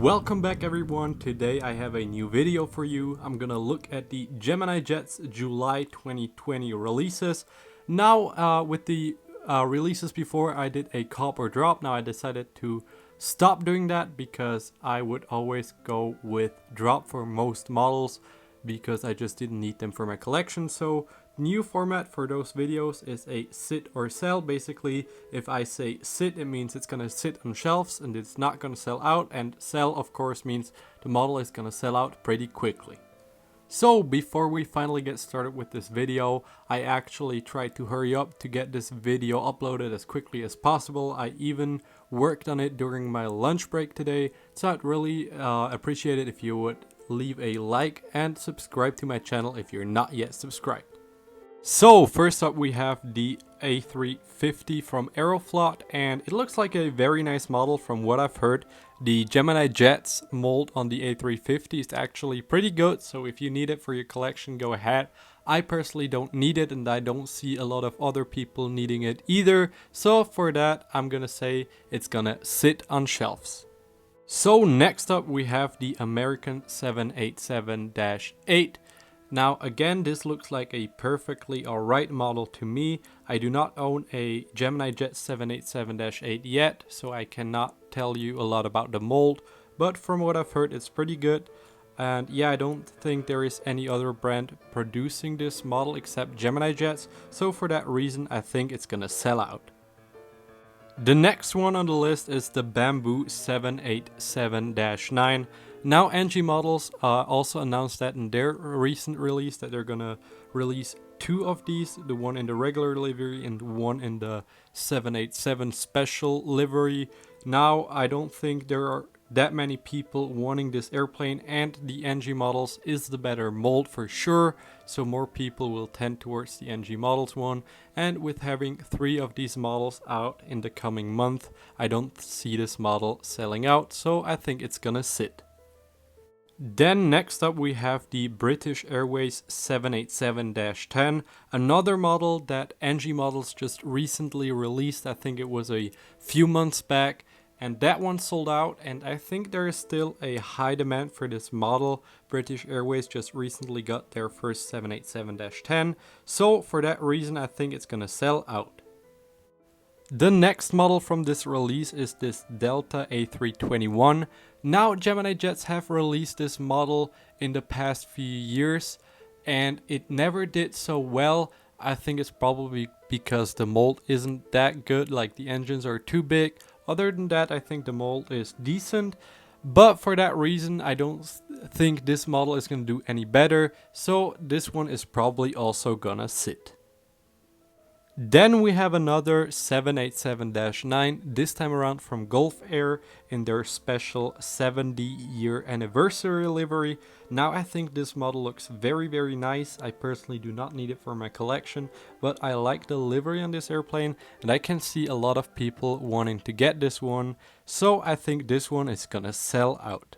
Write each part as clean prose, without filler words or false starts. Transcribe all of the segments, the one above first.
Welcome back everyone. Today I have a new video for you. I'm gonna look at the Gemini Jets July 2020 releases. Now with the releases before, I did a cop or drop. Now I decided to stop doing that because I would always go with drop for most models because I just didn't need them for my collection. So new format for those videos is a sit or sell. Basically, if I say sit, it means it's gonna sit on shelves and it's not gonna sell out, and sell of course means the model is gonna sell out pretty quickly. So before we finally get started with this video, I actually tried to hurry up to get this video uploaded as quickly as possible. I even worked on it during my lunch break today, so I'd really appreciate it if you would leave a like and subscribe to my channel if you're not yet subscribed. So first up we have the A350 from Aeroflot, and it looks like a very nice model from what I've heard. The Gemini Jets mold on the A350 is actually pretty good, so if you need it for your collection, go ahead. I personally don't need it, and I don't see a lot of other people needing it either, so for that I'm gonna say it's gonna sit on shelves. So next up we have the American 787-8. Now again, this looks like a perfectly alright model to me. I do not own a Gemini Jet 787-8 yet, so I cannot tell you a lot about the mold, but from what I've heard it's pretty good. And yeah, I don't think there is any other brand producing this model except Gemini Jets, so for that reason I think it's gonna sell out. The next one on the list is the Bamboo 787-9. Now NG Models also announced that in their recent release that they're gonna release two of these, the one in the regular livery and one in the 787 special livery. Now I don't think there are that many people wanting this airplane, and the NG Models is the better mold for sure, so more people will tend towards the NG Models one, and with having 3 of these models out in the coming month, I don't see this model selling out, so I think it's gonna sit. Then next up we have the British Airways 787-10, another model that NG Models just recently released. I think it was a few months back, and that one sold out, and I think there is still a high demand for this model. British Airways just recently got their first 787-10, so for that reason I think it's gonna sell out. The next model from this release is this Delta A321. Now Gemini Jets have released this model in the past few years and it never did so well. I think it's probably because the mold isn't that good, like the engines are too big. Other than that, I think the mold is decent, but for that reason I don't think this model is going to do any better, so this one is probably also gonna sit. Then we have another 787-9, this time around from Gulf Air in their special 70-year anniversary livery. Now I think this model looks very nice. I personally do not need it for my collection, but I like the livery on this airplane and I can see a lot of people wanting to get this one, so I think this one is gonna sell out.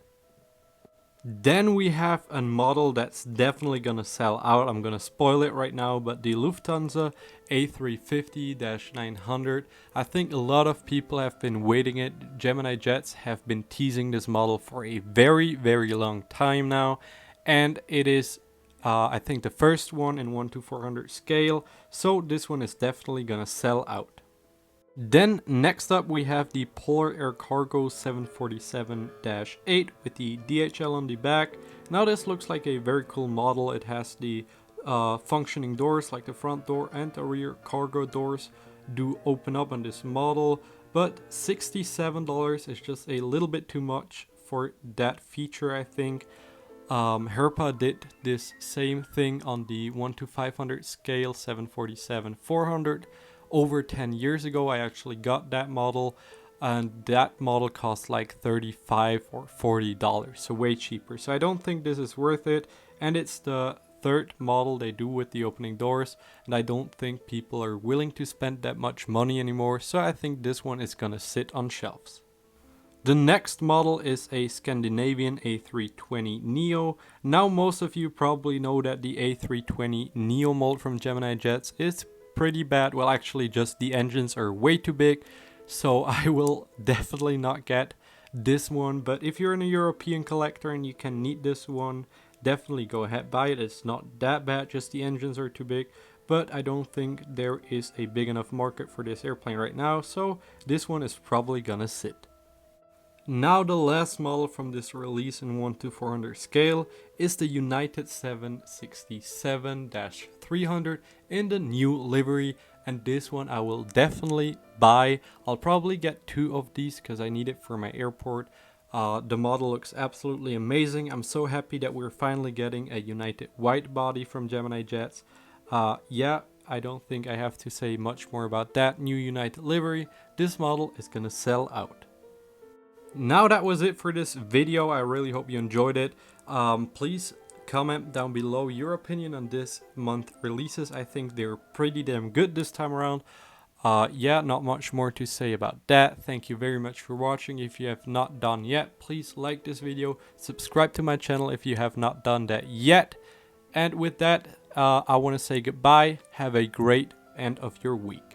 Then we have a model that's definitely gonna sell out. I'm gonna spoil it right now, but the Lufthansa A350-900. I think a lot of people have been waiting it. Gemini Jets have been teasing this model for a very long time now, and it is I think the first one in 1:400 scale, so this one is definitely gonna sell out. Then next up we have the Polar Air Cargo 747-8 with the DHL on the back. Now this looks like a very cool model. It has the functioning doors, like the front door and the rear cargo doors do open up on this model, but $67 is just a little bit too much for that feature. I think Herpa did this same thing on the 1:500 scale 747-400 over 10 years ago. I actually got that model, and that model cost like $35 or $40, so way cheaper. So I don't think this is worth it, and it's the third model they do with the opening doors, and I don't think people are willing to spend that much money anymore, so I think this one is gonna sit on shelves. The next model is a Scandinavian A320neo. Now most of you probably know that the A320neo mold from Gemini Jets is pretty bad. Well, actually just the engines are way too big, so I will definitely not get this one, but if you're a European collector and you can need this one, definitely go ahead, buy it. It's not that bad, just the engines are too big, but I don't think there is a big enough market for this airplane right now, so this one is probably gonna sit. Now the last model from this release in 1:400 scale is the United 767-300 in the new livery, and this one I will definitely buy. I'll probably get 2 of these because I need it for my airport. The model looks absolutely amazing. I'm so happy that we're finally getting a United wide body from Gemini Jets. Yeah, I don't think I have to say much more about that new United livery. This model is gonna sell out. Now that was it for this video. I really hope you enjoyed it. Please comment down below your opinion on this month releases. I think they're pretty damn good this time around. Yeah, not much more to say about that. Thank you very much for watching. If you have not done yet, please like this video, subscribe to my channel if you have not done that yet. And with that, I want to say goodbye. Have a great end of your week.